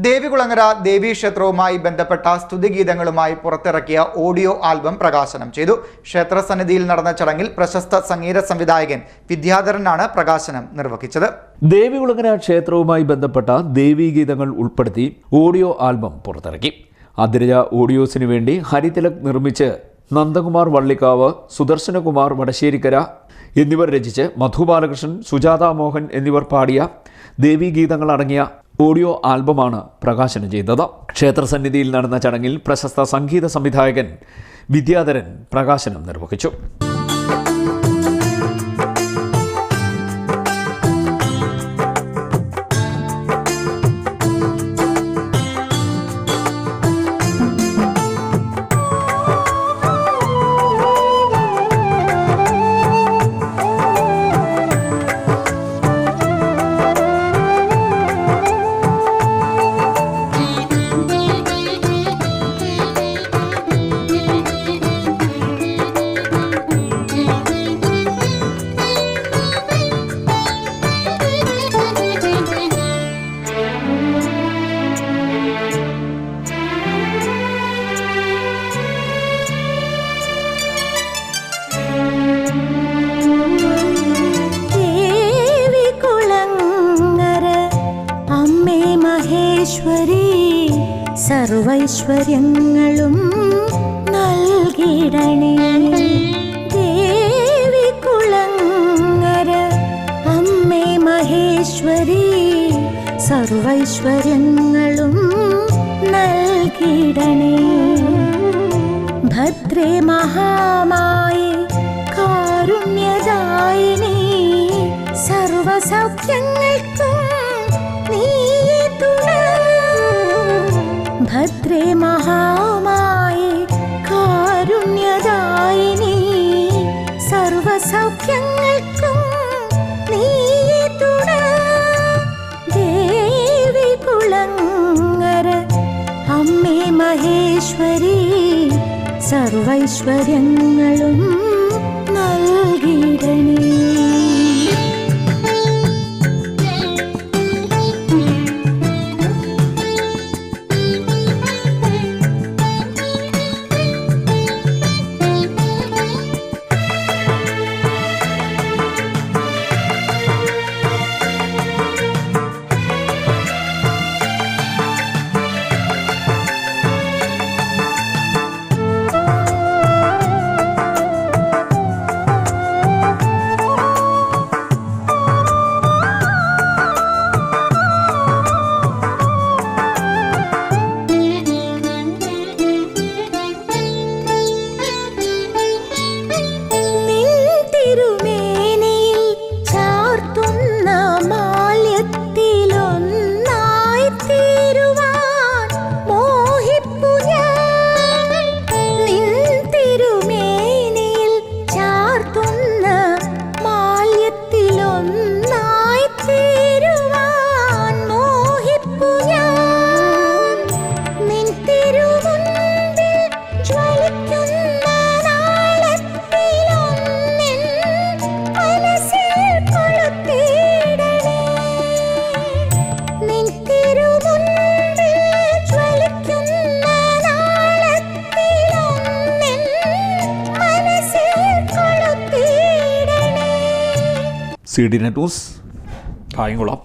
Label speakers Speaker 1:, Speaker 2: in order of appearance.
Speaker 1: ദേവികുളങ്ങര ദേവീക്ഷേത്രവുമായി ബന്ധപ്പെട്ട സ്തുതിഗീതങ്ങളുമായി പുറത്തിറക്കിയ audio album പ്രകാശനം ചെയ്തു. ക്ഷേത്രസന്നിധിയിൽ നടന്ന ചടങ്ങിൽ പ്രശസ്ത സംഗീത സംവിധായകൻ വിദ്യാധരനാണ് പ്രകാശനം നിർവഹിച്ചത്.
Speaker 2: ദേവികുളങ്ങര ക്ഷേത്രവുമായി ബന്ധപ്പെട്ട ദേവീഗീതങ്ങൾ ഉൾപ്പെടുത്തി ഓഡിയോ ആൽബം പുറത്തിറക്കി. അതിരജ ഓഡിയോസിനു വേണ്ടി ഹരിതിലക് നിർമ്മിച്ച് നന്ദകുമാർ വള്ളിക്കാവ്, സുദർശനകുമാർ വടശ്ശേരിക്കര എന്നിവർ രചിച്ച് മധു ബാലകൃഷ്ണൻ, സുജാത മോഹൻ എന്നിവർ പാടിയ ദേവീഗീതങ്ങൾ അടങ്ങിയ ഓഡിയോ ആൽബമാണ് പ്രകാശനം ചെയ്തത്. ക്ഷേത്രസന്നിധിയിൽ നടന്ന ചടങ്ങിൽ പ്രശസ്ത സംഗീത സംവിധായകൻ വിദ്യാധരൻ പ്രകാശനം നിർവഹിച്ചു.
Speaker 3: സർവൈശ്വര്യങ്ങളും നൽകിടണേ. ദേവികുളങ്ങര അമ്മേ മഹേശ്വരി, സർവൈശ്വര്യങ്ങളും നൽകിടണേ. ഭദ്രേ മഹാമായി കാരുണ്യദായിനി, സർവസൗഖ്യങ്ങൾക്കും നീയേ തുണ. ഭദ്രേ മഹാമായി കാരുണ്യദായിനി, സർവസൗഖ്യങ്ങൾക്കും നീയേ തുണ. ദേവികുളങ്ങര അമ്മേ മഹേശ്വരി, സർവൈശ്വര്യങ്ങളും നൽകിടണേ.
Speaker 2: CD net news, Kayamkulam.